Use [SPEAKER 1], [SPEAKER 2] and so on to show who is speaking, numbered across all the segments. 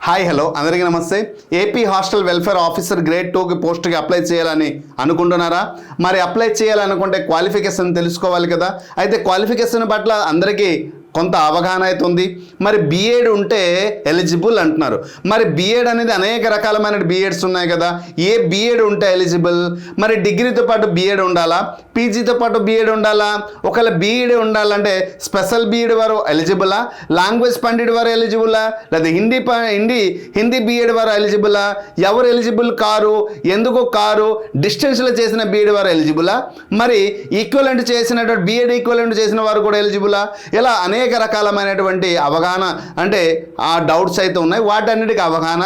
[SPEAKER 1] Hi hello అందరికీ నమస్తే. AP hostel welfare officer grade 2కి పోస్ట్కి అప్లై చేయాలని అనుకుంటున్నారా? మరి అప్లై చేయాలనుకుంటే క్వాలిఫికేషన్ తెలుసుకోవాలి కదా. అయితే క్వాలిఫికేషన్ పట్ల అందరికీ కొంత అవగాహన అయితే ఉంది. మరి బీఎడ్ ఉంటే ఎలిజిబుల్ అంటున్నారు. మరి బీఎడ్ అనేది అనేక రకాలమైన బీఎడ్స్ ఉన్నాయి కదా. ఏ బీఎడ్ ఉంటే ఎలిజిబుల్? మరి డిగ్రీతో పాటు బీఎడ్ ఉండాలా, పీజీతో పాటు బీఎడ్ ఉండాలా? ఒకవేళ బీఎడ్ ఉండాలంటే స్పెషల్ బీఎడ్ వారు ఎలిజిబులా, లాంగ్వేజ్ పండిట్ వారు ఎలిజిబులా, లేదా హిందీ బీఎడ్ వారు ఎలిజిబులా? ఎవరు ఎలిజిబుల్ కారు, ఎందుకు కారు? డిస్టెన్స్లో చేసిన బీఎడ్ వారు ఎలిజిబులా? మరి ఈక్వలెంట్ చేసినటువంటి బీఎడ్ ఈక్వలెంట్ చేసిన వారు కూడా ఎలిజిబులా? ఇలా అనేక రకాలమైనటువంటి అవగాహన అంటే ఆ డౌట్స్ అయితే ఉన్నాయి. వాటన్నిటికీ అవగాహన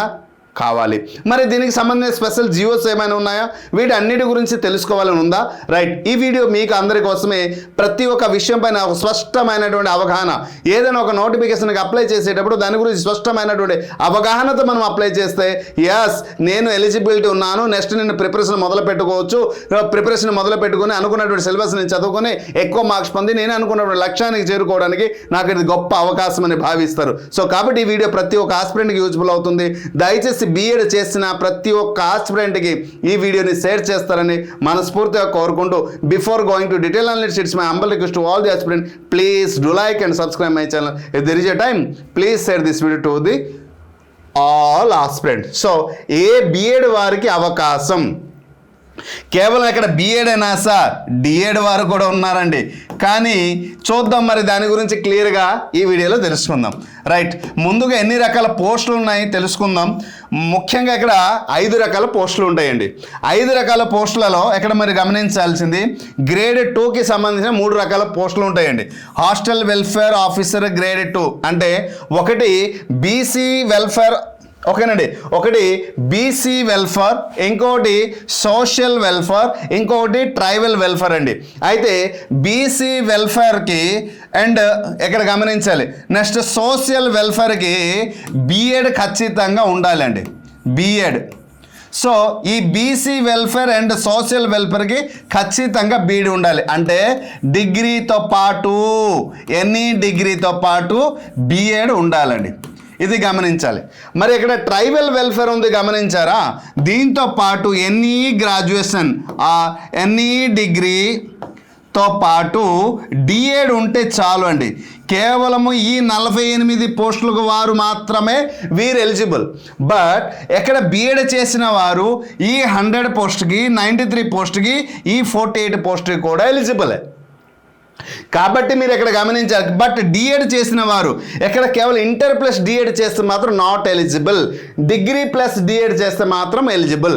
[SPEAKER 1] కావాలి. మరి దీనికి సంబంధించిన స్పెషల్ జియోస్ ఏమైనా ఉన్నాయా? వీటన్నిటి గురించి తెలుసుకోవాలని ఉందా? రైట్, ఈ వీడియో మీకు అందరి కోసమే. ప్రతి ఒక్క విషయం పైన ఒక స్పష్టమైనటువంటి అవగాహన, ఏదైనా ఒక నోటిఫికేషన్కి అప్లై చేసేటప్పుడు దాని గురించి స్పష్టమైనటువంటి అవగాహనతో మనం అప్లై చేస్తే ఎస్ నేను ఎలిజిబిలిటీ ఉన్నాను, నెక్స్ట్ నేను ప్రిపరేషన్ మొదలు పెట్టుకోవచ్చు. ప్రిపరేషన్ మొదలు పెట్టుకుని అనుకున్నటువంటి సిలబస్ నేను చదువుకొని ఎక్కువ మార్క్స్ పొంది నేను అనుకున్నటువంటి లక్ష్యానికి చేరుకోవడానికి నాకు ఇది గొప్ప అవకాశం అని భావిస్తారు. సో కాబట్టి ఈ వీడియో ప్రతి ఒక్క ఆస్పిరెంట్కి యూజ్ఫుల్ అవుతుంది. దయచేసి బీఎడ్ చేసిన ప్రతి ఒక్క ఆస్పిరెంట్కి ఈ వీడియోని షేర్ చేస్తారని మనస్ఫూర్తిగా కోరుకుంటూ, before going to detail analytics, it's my humble request to all the aspirant, please do like and subscribe my channel. If there is a time, please share this video to the all aspirants. So ఏ BEd వారికి అవకాశం? కేవలం ఇక్కడ BEd అయినా sir, D.Ed వారు కూడా ఉన్నారండి. కానీ చూద్దాం, మరి దాని గురించి క్లియర్గా ఈ వీడియోలో తెలుసుకుందాం. రైట్, ముందుగా ఎన్ని రకాల పోస్టులు ఉన్నాయి తెలుసుకుందాం. ముఖ్యంగా ఇక్కడ 5 రకాల పోస్టులు ఉంటాయండి. 5 రకాల పోస్టులలో ఇక్కడ మరి గమనించాల్సింది గ్రేడ్ 2కి సంబంధించిన 3 రకాల పోస్టులు ఉంటాయండి. హాస్టల్ వెల్ఫేర్ ఆఫీసర్ గ్రేడ్ 2 అంటే ఒకటి బీసీ వెల్ఫేర్, ఓకేనండి, ఒకటి బీసీ వెల్ఫేర్, ఇంకోటి సోషల్ వెల్ఫేర్, ఇంకొకటి ట్రైబల్ వెల్ఫేర్ అండి. అయితే బీసీ వెల్ఫేర్కి అండ్ ఇక్కడ గమనించాలి, నెక్స్ట్ సోషల్ వెల్ఫేర్కి బీఎడ్ ఖచ్చితంగా ఉండాలండి, బీఎడ్. సో ఈ బీసీ వెల్ఫేర్ అండ్ సోషల్ వెల్ఫేర్కి ఖచ్చితంగా బీఈడి ఉండాలి. అంటే డిగ్రీతో పాటు, ఎనీ డిగ్రీతో పాటు బీఎడ్ ఉండాలండి. ఇది గమనించాలి. మరి ఇక్కడ ట్రైబల్ వెల్ఫేర్ ఉంది, గమనించారా? దీంతో పాటు ఎనీ గ్రాడ్యుయేషన్, ఎనీ డిగ్రీతో పాటు డిఎడ్ ఉంటే చాలు అండి. కేవలము ఈ 48 పోస్టులకు వారు మాత్రమే వీరు ఎలిజిబుల్. బట్ ఎక్కడ బీఎడ్ చేసిన వారు ఈ 100 పోస్ట్కి, 93 పోస్ట్కి, ఈ 48 పోస్ట్కి కూడా ఎలిజిబులే. కాబట్టి మీరు ఇక్కడ గమనించాలి. బట్ డిఎడ్ చేసిన వారు ఎక్కడ కేవలం ఇంటర్ ప్లస్ డిఎడ్ చేస్తే మాత్రం not eligible, degree plus DEd చేస్తే మాత్రం ఎలిజిబుల్.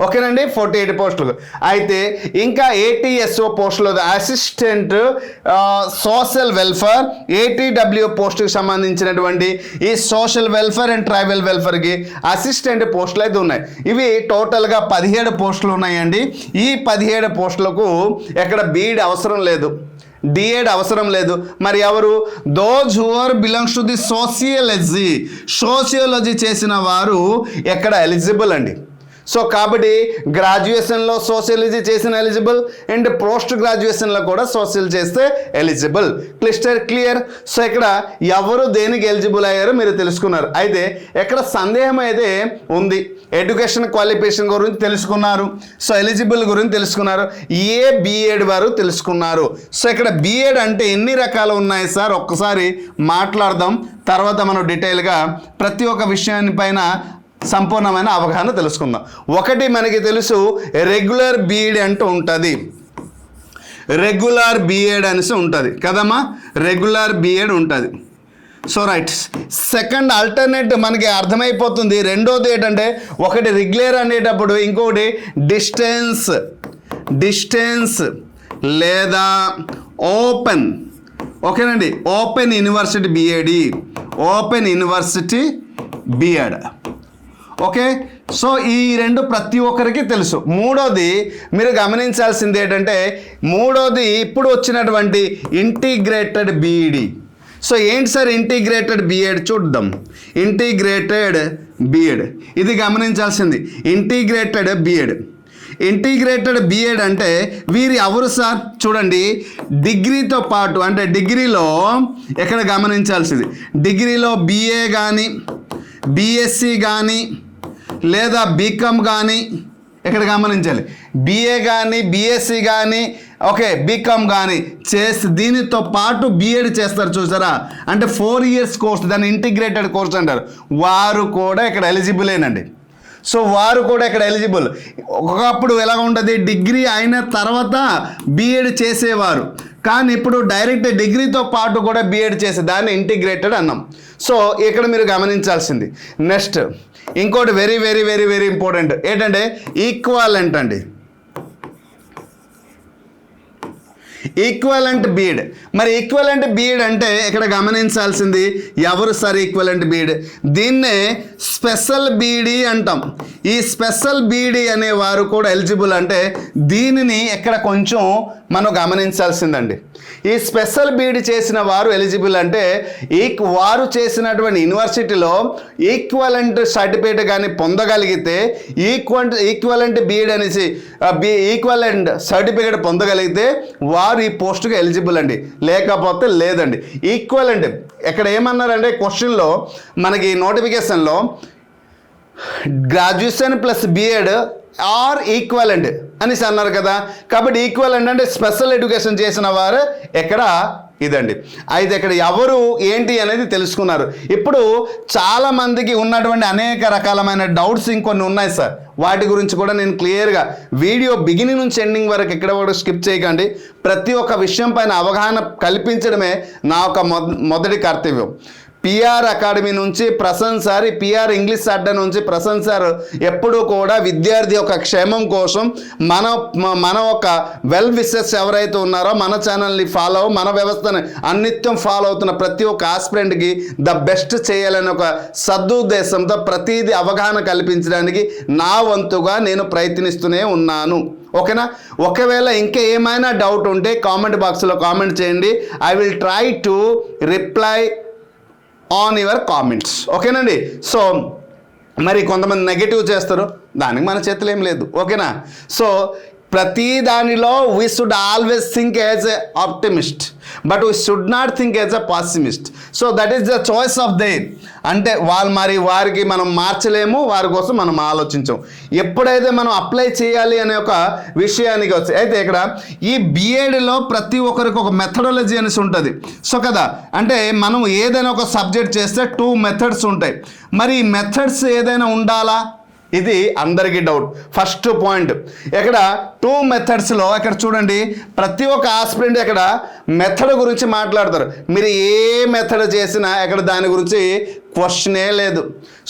[SPEAKER 1] ఓకేనండి, 48 పోస్టులు. అయితే ఇంకా ఏటీఎస్ఓ పోస్టులు, అసిస్టెంట్ సోషల్ వెల్ఫేర్, ఏటీడబ్ల్యూ పోస్టుకి సంబంధించినటువంటి ఈ సోషల్ వెల్ఫేర్ అండ్ ట్రైబల్ వెల్ఫేర్కి అసిస్టెంట్ పోస్టులు అయితే ఉన్నాయి. ఇవి టోటల్గా 17 పోస్టులు ఉన్నాయండి. ఈ 17 పోస్టులకు ఎక్కడ బీఈడి అవసరం లేదు, డిఎడ్ అవసరం లేదు. మరి ఎవరు? Those who are belongs to the sociology చేసిన వారు ఎక్కడ ఎలిజిబుల్ అండి. సో కాబట్టి గ్రాడ్యుయేషన్లో సోషియాలజీ చేసిన ఎలిజిబుల్ అండ్ పోస్ట్ గ్రాడ్యుయేషన్లో కూడా సోషల్ చేస్తే ఎలిజిబుల్. క్లియర్. సో ఇక్కడ ఎవరు దేనికి ఎలిజిబుల్ అయ్యారో మీరు తెలుసుకున్నారు. అయితే ఎక్కడ సందేహం అయితే ఉంది. ఎడ్యుకేషన్ క్వాలిఫికేషన్ గురించి తెలుసుకున్నారు, సో ఎలిజిబుల్ గురించి తెలుసుకున్నారు, ఏ బీఎడ్ వారు తెలుసుకున్నారు. సో ఇక్కడ బీఎడ్ అంటే ఎన్ని రకాలు ఉన్నాయి సార్ ఒక్కసారి మాట్లాడదాం. తర్వాత మనం డీటెయిల్గా ప్రతి ఒక్క విషయాన్ని పైన సంపూర్ణమైన అవగాహన తెలుసుకుందాం. ఒకటి మనకి తెలుసు, రెగ్యులర్ బీఎడ్ అంటూ ఉంటుంది, రెగ్యులర్ బీఎడ్ అనేసి ఉంటుంది కదమ్మా, రెగ్యులర్ బీఎడ్ ఉంటుంది. సో రైట్, సెకండ్ ఆల్టర్నేట్ మనకి అర్థమైపోతుంది. రెండోది ఏంటంటే ఒకటి రెగ్యులర్ అనేటప్పుడు, ఇంకొకటి డిస్టెన్స్ లేదా ఓపెన్. ఓకేనండి, open university BEd, open university BEd. Okay, so ఈ రెండు ప్రతి ఒక్కరికి తెలుసు. మూడోది మీరు గమనించాల్సింది ఏంటంటే, మూడోది ఇప్పుడు వచ్చినటువంటి ఇంటిగ్రేటెడ్ బీఈడి. సో ఏంటి సార్ ఇంటిగ్రేటెడ్ బీఎడ్? చూద్దాం. ఇంటిగ్రేటెడ్ బీఎడ్ ఇది గమనించాల్సింది. ఇంటిగ్రేటెడ్ బీఎడ్ అంటే వీరి ఎవరు సార్? చూడండి, డిగ్రీతో పాటు అంటే డిగ్రీలో ఎక్కడ గమనించాల్సింది, డిగ్రీలో బీఏ కానీ బీఎస్సీ కానీ లేదా బీకామ్ కానీ, ఇక్కడ గమనించాలి, బీఏ కానీ బీఎస్సీ కానీ ఓకే బీకామ్ కానీ చేసి దీనితో పాటు బీఎడ్ చేస్తారు చూసారా, అంటే 4 years కోర్స్, దాన్ని ఇంటిగ్రేటెడ్ కోర్స్ అంటారు, వారు కూడా ఇక్కడ ఎలిజిబులేనండి. సో వారు కూడా ఇక్కడ ఎలిజిబుల్. ఒకప్పుడు ఎలా ఉంటుంది, డిగ్రీ అయిన తర్వాత బీఎడ్ చేసేవారు, కానీ ఇప్పుడు డైరెక్ట్ డిగ్రీతో పాటు కూడా బీఎడ్ చేసే దాన్ని ఇంటిగ్రేటెడ్ అన్నాం. సో ఇక్కడ మీరు గమనించాల్సింది. నెక్స్ట్ ఇంకోటి very very very very important ఏంటంటే ఈక్వాలెంట్ అండి, ఈక్వలెంట్ బీడ్. మరి ఈక్వలెంట్ బీడ్ అంటే ఇక్కడ గమనించాల్సింది ఎవరు సార్ ఈక్వలెంట్ బీడ్? దీన్నే స్పెషల్ బీడీ అంటాం. ఈ స్పెషల్ బీడీ అనే వారు కూడా ఎలిజిబుల్. అంటే దీనిని ఇక్కడ కొంచెం మనం గమనించాల్సిందండి. ఈ స్పెషల్ బీడీ చేసిన వారు ఎలిజిబుల్ అంటే వారు చేసినటువంటి యూనివర్సిటీలో ఈక్వలెంట్ సర్టిఫికేట్ కానీ పొందగలిగితే ఈక్వలెంట్ బీడ్ అనేసి ఈక్వలెంట్ సర్టిఫికేట్ పొందగలిగితే వారు ఈ పోస్టుకు ఎలిజిబుల్ అండి, లేకపోతే లేదండి. ఈక్వలెంట్ ఇక్కడ ఏమన్నారంటే క్వశ్చన్లో మనకి నోటిఫికేషన్లో graduation plus BEd or equivalent అనేసి అన్నారు కదా. కాబట్టి ఈక్వలెంట్ అంటే స్పెషల్ ఎడ్యుకేషన్ చేసిన వారు ఎక్కడ ఇదండి. అయితే ఇక్కడ ఎవరు ఏంటి అనేది తెలుసుకున్నారు. ఇప్పుడు చాలామందికి ఉన్నటువంటి అనేక రకాలమైన డౌట్స్ ఇంకొన్ని ఉన్నాయి సార్, వాటి గురించి కూడా నేను క్లియర్గా వీడియో బిగినింగ్ నుంచి ఎండింగ్ వరకు ఎక్కడ కూడా స్కిప్ చేయకండి. ప్రతి ఒక్క విషయం పైన అవగాహన కల్పించడమే నా యొక్క మొదటి కర్తవ్యం. పిఆర్ అకాడమీ నుంచి ప్రశాంత్ సార్, పిఆర్ ఇంగ్లీష్ అడ్డా నుంచి ప్రశాంత్ సార్ ఎప్పుడూ కూడా విద్యార్థి యొక్క క్షేమం కోసం మన ఒక వెల్ విషెస్ ఎవరైతే ఉన్నారో మన ఛానల్ని ఫాలో, మన వ్యవస్థని అన్నిత్యం ఫాలో అవుతున్న ప్రతి ఒక్క ఆస్పిరెంట్కి ద బెస్ట్ చేయాలని ఒక సదుద్దేశంతో ప్రతిదీ అవగాహన కల్పించడానికి నా వంతుగా నేను ప్రయత్నిస్తూనే ఉన్నాను. ఓకేనా? ఒకవేళ ఇంకా ఏమైనా డౌట్ ఉంటే కామెంట్ బాక్స్లో కామెంట్ చేయండి. I will try to reply on your comments. ఓకేనండి. సో మరి కొంతమంది నెగటివ్ చేస్తారు, దానికి మన చేతులు ఏం లేదు. ఓకేనా? సో ప్రతి దానిలో we should always think as a optimist, but we should not think as a pessimist. So that is the choice of their. అంటే వారికి మనం మార్చలేము, వారి కోసం మనం ఆలోచించము. ఎప్పుడైతే మనం అప్లై చేయాలి అనే ఒక విషయానికి వచ్చి అయితే ఇక్కడ ఈ బీఎడ్లో ప్రతి ఒక్కరికి ఒక మెథడాలజీ అనేసి ఉంటుంది. సో కదా, అంటే మనం ఏదైనా ఒక సబ్జెక్ట్ చేస్తే 2 మెథడ్స్ ఉంటాయి. మరి ఈ మెథడ్స్ ఏదైనా ఉండాలా? ఇది అందరికీ డౌట్. ఫస్ట్ పాయింట్ ఇక్కడ 2 మెథడ్స్లో ఇక్కడ చూడండి, ప్రతి ఒక్క ఆస్పిరెంట్ ఇక్కడ మెథడ్ గురించి మాట్లాడతారు. మీరు ఏ మెథడ్ చేసినా ఇక్కడ దాని గురించి క్వశ్చనే లేదు.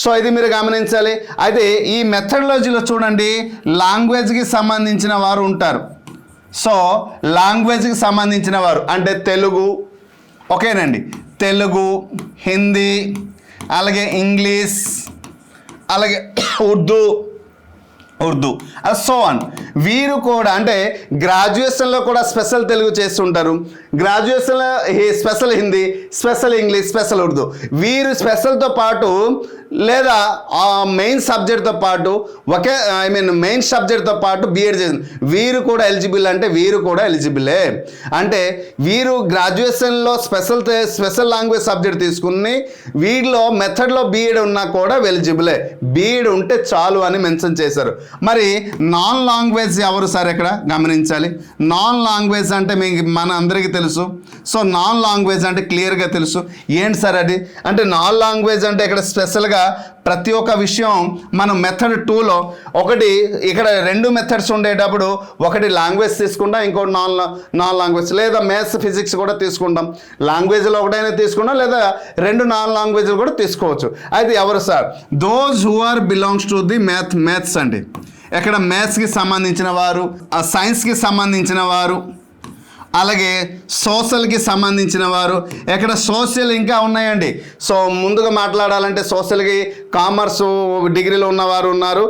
[SPEAKER 1] సో ఇది మీరు గమనించాలి. అయితే ఈ మెథడాలజీలో చూడండి, లాంగ్వేజ్కి సంబంధించిన వారు ఉంటారు. సో లాంగ్వేజ్కి సంబంధించిన వారు అంటే తెలుగు, ఓకేనండి, తెలుగు, హిందీ, అలాగే ఇంగ్లీష్, అలాగే ఉర్దూ సో ఆన్. వీరు కూడా అంటే గ్రాడ్యుయేషన్లో కూడా స్పెషల్ తెలుగు చేస్తుంటారు, గ్రాడ్యుయేషన్లో special Hindi, special English, special Urdu. వీరు స్పెషల్తో పాటు లేదా మెయిన్ సబ్జెక్ట్తో పాటు మెయిన్ సబ్జెక్ట్తో పాటు బీఎడ్ చేసింది వీరు కూడా ఎలిజిబుల్. అంటే వీరు కూడా ఎలిజిబులే. అంటే వీరు గ్రాడ్యుయేషన్లో స్పెషల్ లాంగ్వేజ్ సబ్జెక్ట్ తీసుకుని వీటిలో మెథడ్లో బీఎడ్ ఉన్నా కూడా ఎలిజిబులే. బీఎడ్ ఉంటే చాలు అని మెన్షన్ చేశారు. మరి నాన్ లాంగ్వేజ్ ఎవరు సార్? ఇక్కడ గమనించాలి. నాన్ లాంగ్వేజ్ అంటే మన అందరికీ తెలుసు. సో నాన్ లాంగ్వేజ్ అంటే క్లియర్గా తెలుసు. ఏంటి సార్ అది? అంటే నాన్ లాంగ్వేజ్ అంటే ఇక్కడ స్పెషల్గా ప్రతి ఒక్క విషయం మనం మెథడ్ 2లో ఒకటి ఇక్కడ 2 మెథడ్స్ ఉండేటప్పుడు ఒకటి లాంగ్వేజ్ తీసుకుంటాం, ఇంకోటి నాన్ లాంగ్వేజ్, లేదా మ్యాథ్స్ ఫిజిక్స్ కూడా తీసుకుంటాం. లాంగ్వేజ్లో ఒకటైనా తీసుకుంటాం, లేదా 2 నాన్ లాంగ్వేజ్లు కూడా తీసుకోవచ్చు. అయితే ఎవరు sir? Those who are belongs to the maths అండి. ఇక్కడ మ్యాథ్స్కి సంబంధించిన వారు, సైన్స్కి సంబంధించిన వారు, అలాగే సోషల్కి సంబంధించిన వారు. ఇక్కడ సోషల్ ఇంకా ఉన్నాయండి. సో ముందుగా మాట్లాడాలంటే సోషల్కి కామర్సు డిగ్రీలో ఉన్నవారు ఉన్నారు,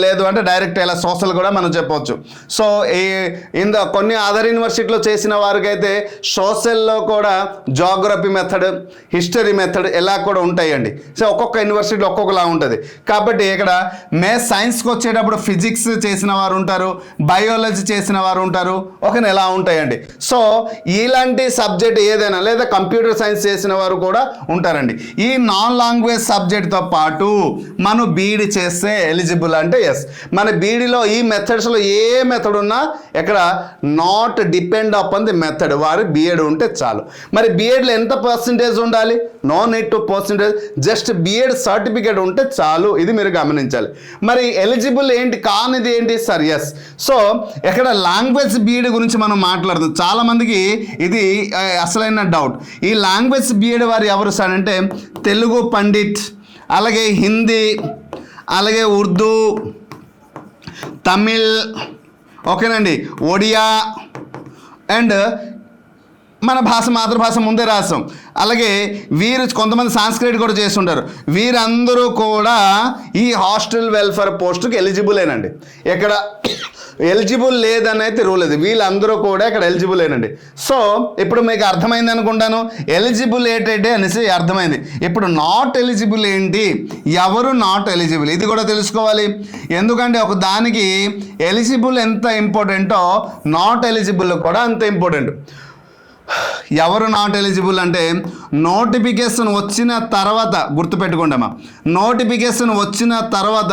[SPEAKER 1] లేదు అంటే డైరెక్ట్ ఇలా సోషల్ కూడా మనం చెప్పవచ్చు. సో కొన్ని అదర్ యూనివర్సిటీలో చేసిన వారికి అయితే సోషల్లో కూడా జాగ్రఫీ మెథడ్, హిస్టరీ మెథడ్ ఇలా కూడా ఉంటాయండి. సో ఒక్కొక్క యూనివర్సిటీలో ఒక్కొక్కలా ఉంటుంది. కాబట్టి ఇక్కడ సైన్స్కి వచ్చేటప్పుడు ఫిజిక్స్ చేసిన వారు ఉంటారు, బయాలజీ చేసిన వారు ఉంటారు. ఓకేనా, ఎలా ఉంటాయండి. సో ఇలాంటి సబ్జెక్ట్ ఏదైనా లేదా కంప్యూటర్ సైన్స్ చేసిన వారు కూడా ఉంటారండి. ఈ నాన్ లాంగ్వేజ్ సబ్జెక్ట్తో పాటు మనం బీఈడి చేస్తే ఎలిజిబుల్ అంటే ఎస్. మన బీఈడిలో ఈ మెథడ్స్లో ఏ మెథడ్ ఉన్నా ఇక్కడ not depend upon the method, వారు బీఎడ్ ఉంటే చాలు. మరి బీఎడ్లో ఎంత పర్సంటేజ్ ఉండాలి? No need to percentage, just BEd certificate ఉంటే చాలు. ఇది మీరు గమనించాలి. మరి ఎలిజిబుల్ ఏంటి, కానిది ఏంటి సార్? ఎస్. సో ఇక్కడ లాంగ్వేజ్ బీఎడ్ గురించి మనం మాట్లాడుతాం. చాలామందికి ఇది అసలైన డౌట్. ఈ లాంగ్వేజ్ బీఎడ్ వారు ఎవరు సార్ అంటే తెలుగు పండిట్, అలాగే హిందీ, అలాగే ఉర్దూ, తమిళ్, ఓకేనండి, ఒడియా అండ్ మన భాష మాతృభాష ముందే రాసాం. అలాగే వీరు కొంతమంది సాంస్క్రిట్ కూడా చేస్తుంటారు. వీరందరూ కూడా ఈ హాస్టల్ వెల్ఫేర్ పోస్టుకి ఎలిజిబులేనండి. ఇక్కడ ఎలిజిబుల్ లేదని అయితే రూల్ లేదు, వీళ్ళందరూ కూడా ఇక్కడ ఎలిజిబుల్ ఏనండి. సో ఇప్పుడు మీకు అర్థమైంది అనుకుంటాను, ఎలిజిబుల్ ఏంటంటే అనేసి అర్థమైంది. ఇప్పుడు నాట్ ఎలిజిబుల్ ఏంటి, ఎవరు నాట్ ఎలిజిబుల్, ఇది కూడా తెలుసుకోవాలి. ఎందుకంటే ఒక దానికి ఎలిజిబుల్ ఎంత ఇంపార్టెంటో నాట్ ఎలిజిబుల్ కూడా అంత ఇంపార్టెంట్. ఎవరు నాట్ ఎలిజిబుల్ అంటే నోటిఫికేషన్ వచ్చిన తర్వాత, గుర్తుపెట్టుకోండమ్మా, నోటిఫికేషన్ వచ్చిన తర్వాత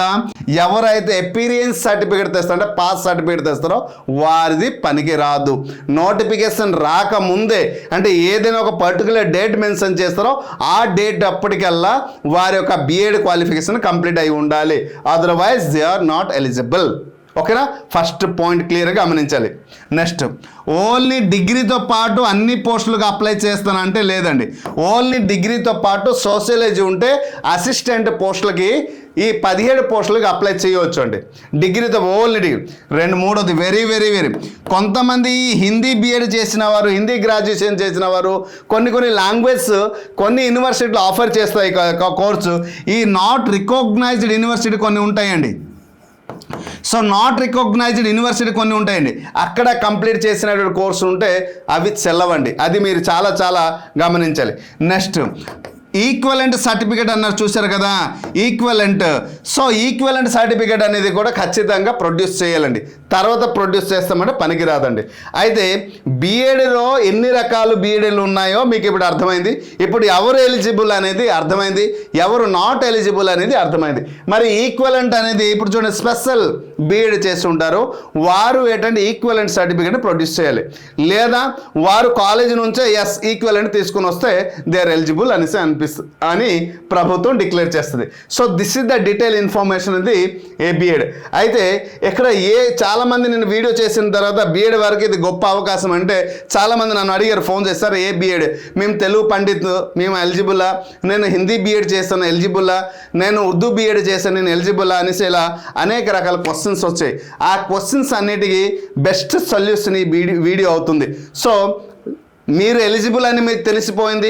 [SPEAKER 1] ఎవరైతే ఎక్స్పీరియన్స్ సర్టిఫికేట్ తెస్తారో అంటే పాస్ సర్టిఫికేట్ తెస్తారో వారిది పనికి రాదు. నోటిఫికేషన్ రాకముందే అంటే ఏదైనా ఒక పర్టికులర్ డేట్ మెన్షన్ చేస్తారో ఆ డేట్ అప్పటికల్లా వారి యొక్క బీఎడ్ క్వాలిఫికేషన్ కంప్లీట్ అయి ఉండాలి, otherwise they are not eligible. ఓకేనా? ఫస్ట్ పాయింట్ క్లియర్గా గమనించాలి. నెక్స్ట్, ఓన్లీ డిగ్రీతో పాటు అన్ని పోస్టులకు అప్లై చేస్తానంటే లేదండి. ఓన్లీ డిగ్రీతో పాటు సోషియాలజీ ఉంటే అసిస్టెంట్ పోస్టులకి ఈ 17 పోస్టులకు అప్లై చేయవచ్చు అండి, డిగ్రీతో, ఓన్లీ డిగ్రీ. మూడోది వెరీ వెరీ వెరీ కొంతమంది హిందీ బీఎడ్ చేసిన వారు, హిందీ గ్రాడ్యుయేషన్ చేసిన వారు, కొన్ని లాంగ్వేజ్ కొన్ని యూనివర్సిటీలు ఆఫర్ చేస్తాయి కోర్సు. ఈ నాట్ రికగ్నైజ్డ్ యూనివర్సిటీ కొన్ని ఉంటాయండి. సో నాట్ రికగ్నైజ్డ్ యూనివర్సిటీ కొన్ని ఉంటాయండి, అక్కడ కంప్లీట్ చేసినటువంటి కోర్సు ఉంటే అవి చెల్లవండి. అది మీరు చాలా చాలా గమనించాలి. నెక్స్ట్, ఈక్వలెంట్ సర్టిఫికేట్ అన్నారు, చూశారు కదా, ఈక్వలెంట్. సో ఈక్వలెంట్ సర్టిఫికేట్ అనేది కూడా ఖచ్చితంగా ప్రొడ్యూస్ చేయాలండి. తర్వాత ప్రొడ్యూస్ చేస్తామంటే పనికిరాదండి. అయితే బీఎడ్లో ఎన్ని రకాలు బీఎడ్లు ఉన్నాయో మీకు ఇప్పుడు అర్థమైంది. ఇప్పుడు ఎవరు ఎలిజిబుల్ అనేది అర్థమైంది, ఎవరు నాట్ ఎలిజిబుల్ అనేది అర్థమైంది. మరి ఈక్వలెంట్ అనేది ఇప్పుడు చూడండి, స్పెషల్ బీఎడ్ చేసి ఉంటారు వారు ఏంటంటే ఈక్వలెంట్ సర్టిఫికేట్ ప్రొడ్యూస్ చేయాలి, లేదా వారు కాలేజీ నుంచే ఎస్ ఈక్వలెంట్ తీసుకుని వస్తే దే ఆర్ ఎలిజిబుల్ అనేసి అని ప్రభుత్వం డిక్లేర్ చేస్తుంది. So this is the detail information ఇది ఏ బీఎడ్. అయితే ఇక్కడ చాలామంది నేను వీడియో చేసిన తర్వాత బీఎడ్ వారికి ఇది గొప్ప అవకాశం అంటే చాలామంది నన్ను అడిగారు, ఫోన్ చేస్తారు, ఏ బీఎడ్, మేము తెలుగు పండిత్, మేము ఎలిజిబుల్లా, నేను హిందీ బీఎడ్ చేస్తాను ఎలిజిబుల్లా, నేను ఉర్దూ బీఎడ్ చేస్తాను నేను ఎలిజిబుల్లా అనేసి ఇలా అనేక రకాల క్వశ్చన్స్ వచ్చాయి. ఆ క్వశ్చన్స్ అన్నిటికీ బెస్ట్ సొల్యూషన్ ఈ వీడియో అవుతుంది. సో మీరు ఎలిజిబుల్ అని మీకు తెలిసిపోయింది,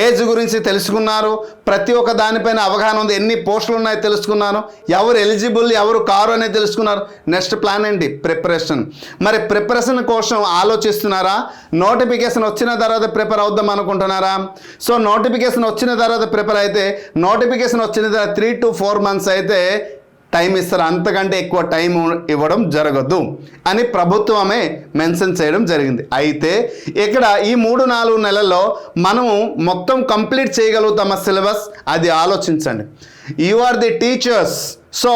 [SPEAKER 1] ఏజ్ గురించి తెలుసుకున్నారు, ప్రతి ఒక్క దానిపైన అవగాహన ఉంది, ఎన్ని పోస్టులు ఉన్నాయో తెలుసుకున్నాను, ఎవరు ఎలిజిబుల్ ఎవరు కారు అనేది తెలుసుకున్నారు. నెక్స్ట్ ప్లాన్ ఏంటి? ప్రిపరేషన్. మరి ప్రిపరేషన్ కోసం ఆలోచిస్తున్నారా? నోటిఫికేషన్ వచ్చిన తర్వాత ప్రిపేర్ అవుద్దాం అనుకుంటున్నారా? సో నోటిఫికేషన్ వచ్చిన తర్వాత ప్రిపేర్ అయితే, నోటిఫికేషన్ వచ్చిన తర్వాత 3 to 4 months అయితే టైం ఇస్తారు, అంతకంటే ఎక్కువ టైం ఇవ్వడం జరగదు అని ప్రభుత్వమే మెన్షన్ చేయడం జరిగింది. అయితే ఇక్కడ ఈ 3-4 నెలల్లో మనము మొత్తం కంప్లీట్ చేయగలుగుతామా సిలబస్? అది ఆలోచించండి. You are the teachers, so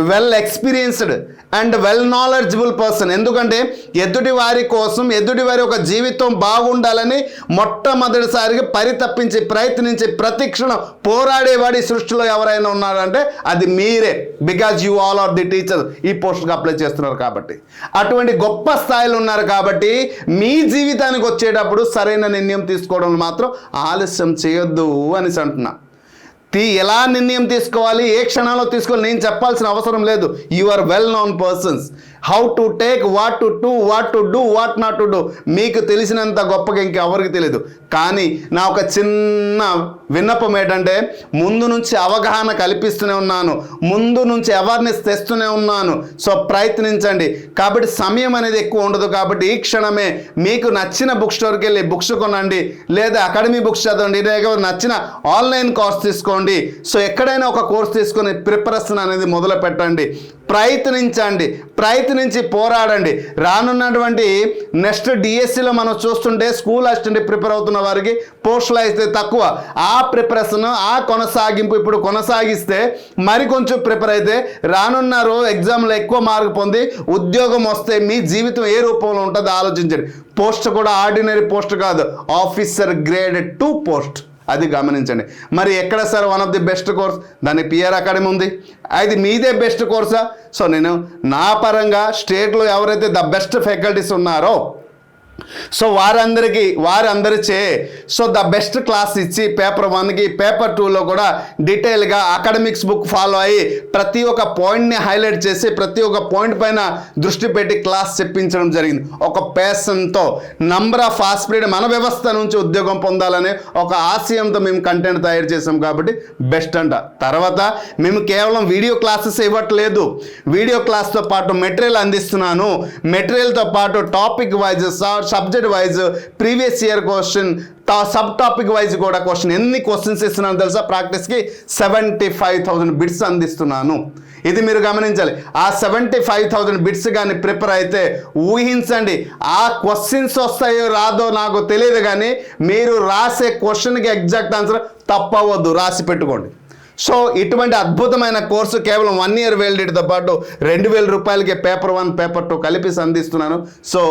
[SPEAKER 1] well experienced and well knowledgeable person. ఎందుకంటే ఎదుటి వారి కోసం, ఎదుటి వారి ఒక జీవితం బాగుండాలని మొట్టమొదటిసారిగా పరితపించి ప్రయత్నించి ప్రతి క్షణం పోరాడేవాడి సృష్టిలో ఎవరైనా ఉన్నారంటే అది మీరే. Because you all are the teachers, ఈ పోస్ట్కి అప్లై చేస్తున్నారు కాబట్టి, అటువంటి గొప్ప స్థాయిలో ఉన్నారు కాబట్టి మీ జీవితానికి వచ్చేటప్పుడు సరైన నిర్ణయం తీసుకోవడం మాత్రం ఆలస్యం చేయొద్దు అనేసి అంటున్నా. ఎలా నిర్ణయం తీసుకోవాలి, ఏ క్షణంలో తీసుకోవాలి నేను చెప్పాల్సిన అవసరం లేదు. You are well known persons, how to take, what to do, what not to do మీకు తెలిసినంత గొప్పగా ఇంకెవరికి తెలియదు. కానీ నా ఒక చిన్న విన్నపం ఏంటంటే, ముందు నుంచి అవగాహన కల్పిస్తూనే ఉన్నాను, ముందు నుంచి అవేర్నెస్ తెస్తూనే ఉన్నాను. సో ప్రయత్నించండి. కాబట్టి సమయం అనేది ఎక్కువ ఉండదు కాబట్టి ఈ క్షణమే మీకు నచ్చిన బుక్ స్టోర్కి వెళ్ళి బుక్స్ కొనండి, లేదా అకాడమీ బుక్స్ చదవండి, లేదా నచ్చిన ఆన్లైన్ కోర్స్ తీసుకోండి. తీసుకోండి. సో ఎక్కడైనా ఒక కోర్స్ తీసుకొని ప్రిపరేషన్ అనేది మొదలు పెట్టండి, ప్రయత్నించి పోరాడండి. రానున్నటువంటి నెక్స్ట్ డిఎస్సిలో మనం చూస్తుంటే స్కూల్ అసిస్టెంట్ ప్రిపేర్ అవుతున్న వారికి పోస్టులు అయితే తక్కువ. ఆ ప్రిపరేషన్, ఆ కొనసాగింపు ఇప్పుడు కొనసాగిస్తే మరి కొంచెం ప్రిపేర్ అయితే రానున్న ఎగ్జామ్లో ఎక్కువ మార్కు పొంది ఉద్యోగం వస్తే మీ జీవితం ఏ రూపంలో ఉంటుందో ఆలోచించండి. పోస్ట్ కూడా ఆర్డినరీ పోస్ట్ కాదు, ఆఫీసర్ గ్రేడ్ 2 పోస్ట్, అది గమనించండి. మరి ఎక్కడ sir one of the best course? దాని పిఆర్ అకాడమీ ఉంది. అది మీదే బెస్ట్ కోర్సా? సో నేను నా పరంగా స్టేట్లో ఎవరైతే ద బెస్ట్ ఫ్యాకల్టీస్ ఉన్నారో సో వారందరిచే సో ద బెస్ట్ క్లాస్ ఇచ్చి పేపర్ 1కి పేపర్ 2లో కూడా డీటెయిల్గా అకాడమిక్స్ బుక్ ఫాలో అయ్యి ప్రతి ఒక్క పాయింట్ని హైలైట్ చేసి ప్రతి ఒక్క పాయింట్ పైన దృష్టి పెట్టి క్లాస్ చెప్పించడం జరిగింది. ఒక ప్యాషన్తో నంబర్ ఆఫ్ ఆస్పిరెంట్ మన వ్యవస్థ నుంచి ఉద్యోగం పొందాలనే ఒక ఆశయంతో మేము కంటెంట్ తయారు చేసాం కాబట్టి బెస్ట్ అంట. తర్వాత మేము కేవలం వీడియో క్లాసెస్ ఇవ్వట్లేదు, వీడియో క్లాస్తో పాటు మెటీరియల్ అందిస్తున్నాను. మెటీరియల్తో పాటు topic wise, subject wise, previous year question, sub topic wise కూడా క్వశ్చన్, ఎన్ని క్వశ్చన్స్ ఇస్తున్నాను తెలుసా? ప్రాక్టీస్కి 75,000 బిట్స్ అందిస్తున్నాను. ఇది మీరు గమనించాలి. ఆ 75,000 బిట్స్ కానీ ప్రిపేర్ అయితే ఊహించండి, ఆ క్వశ్చన్స్ వస్తాయో రాదో నాకు తెలియదు, కానీ మీరు రాసే క్వశ్చన్కి ఎగ్జాక్ట్ ఆన్సర్ తప్పవద్దు, రాసి పెట్టుకోండి. సో ఇటువంటి అద్భుతమైన కోర్సు కేవలం 1 ఇయర్ వ్యాలిడిటీతో పాటు 2,000 రూపాయలకి పేపర్ 1 పేపర్ 2 కలిపి అందిస్తున్నాను. సో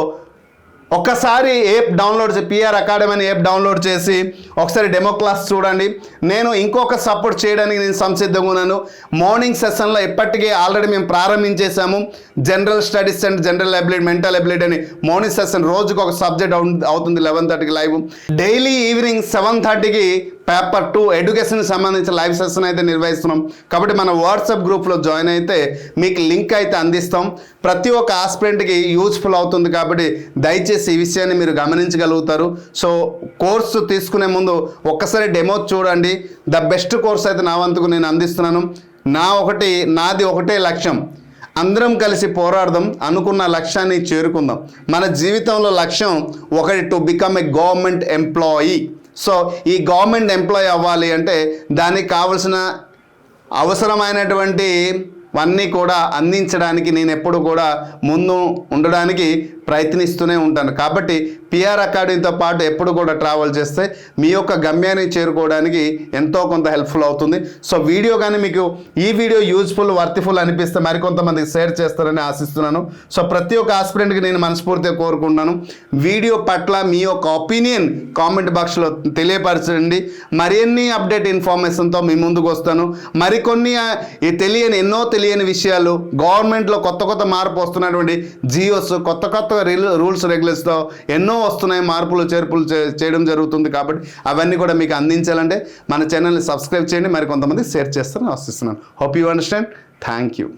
[SPEAKER 1] ఒక్కసారి యాప్ డౌన్లోడ్ చేసి పిఆర్ అకాడమీ అనే యాప్ డౌన్లోడ్ చేసి ఒకసారి డెమో క్లాస్ చూడండి. నేను ఇంకొక సపోర్ట్ చేయడానికి నేను సంసిద్ధంగా ఉన్నాను. మార్నింగ్ సెషన్లో ఇప్పటికే ఆల్రెడీ మేము ప్రారంభించేసాము. General studies and general ability, mental ability అని మార్నింగ్ సెషన్ రోజుకు ఒక సబ్జెక్ట్ అవుతుంది. 11:30కి లైవ్, డైలీ ఈవినింగ్ 7:30కి పేపర్ 2 ఎడ్యుకేషన్కి సంబంధించిన లైవ్ సెషన్ అయితే నిర్వహిస్తున్నాం. కాబట్టి మన వాట్సాప్ గ్రూప్లో జాయిన్ అయితే మీకు లింక్ అయితే అందిస్తాం. ప్రతి ఒక్క ఆస్పిరెంట్కి యూజ్ఫుల్ అవుతుంది కాబట్టి దయచేసి ఈ విషయాన్ని మీరు గమనించగలుగుతారు. సో కోర్సు తీసుకునే ముందు ఒక్కసారి డెమో చూడండి. ద బెస్ట్ కోర్స్ అయితే నా వంతుకు నేను అందిస్తున్నాను. నాది ఒకటే లక్ష్యం, అందరం కలిసి పోరాడదాం, అనుకున్న లక్ష్యాన్ని చేరుకుందాం. మన జీవితంలో లక్ష్యం ఒకటి, to become a government employee. So ఈ గవర్నమెంట్ ఎంప్లాయీ అవ్వాలి అంటే దానికి కావలసిన అవసరమైనటువంటి అన్నీ కూడా అందించడానికి నేను ఎప్పుడు కూడా ముందు ఉండడానికి ప్రయత్నిస్తూనే ఉంటాను. కాబట్టి పిఆర్ అకాడమీతో పాటు ఎప్పుడు కూడా ట్రావెల్ చేస్తే మీ యొక్క గమ్యాన్ని చేరుకోవడానికి ఎంతో కొంత హెల్ప్ఫుల్ అవుతుంది. సో వీడియో కానీ మీకు ఈ వీడియో యూజ్ఫుల్, వర్తిఫుల్ అనిపిస్తే మరికొంతమందికి షేర్ చేస్తారని ఆశిస్తున్నాను. సో ప్రతి ఒక్క ఆస్పిరెంట్కి నేను మనస్ఫూర్తిగా కోరుకుంటున్నాను, వీడియో పట్ల మీ యొక్క ఒపీనియన్ కామెంట్ బాక్స్లో తెలియపరచండి. మరిన్ని అప్డేట్ ఇన్ఫర్మేషన్తో మీ ముందుకు వస్తాను. మరికొన్ని ఎన్నో తెలియని విషయాలు, గవర్నమెంట్లో కొత్త మార్పు వస్తున్నటువంటి జియోస్, కొత్త రూల్స్ రెగ్యులేషన్స్తో ఎన్నో వస్తున్నాయి, మార్పులు చేర్పులు చేయడం జరుగుతుంది. కాబట్టి అవన్నీ కూడా మీకు అందించాలంటే మన ఛానల్ని సబ్స్క్రైబ్ చేయండి, మరి కొంతమంది షేర్ చేస్తారని ఆశిస్తున్నాను. Hope you understand. Thank you.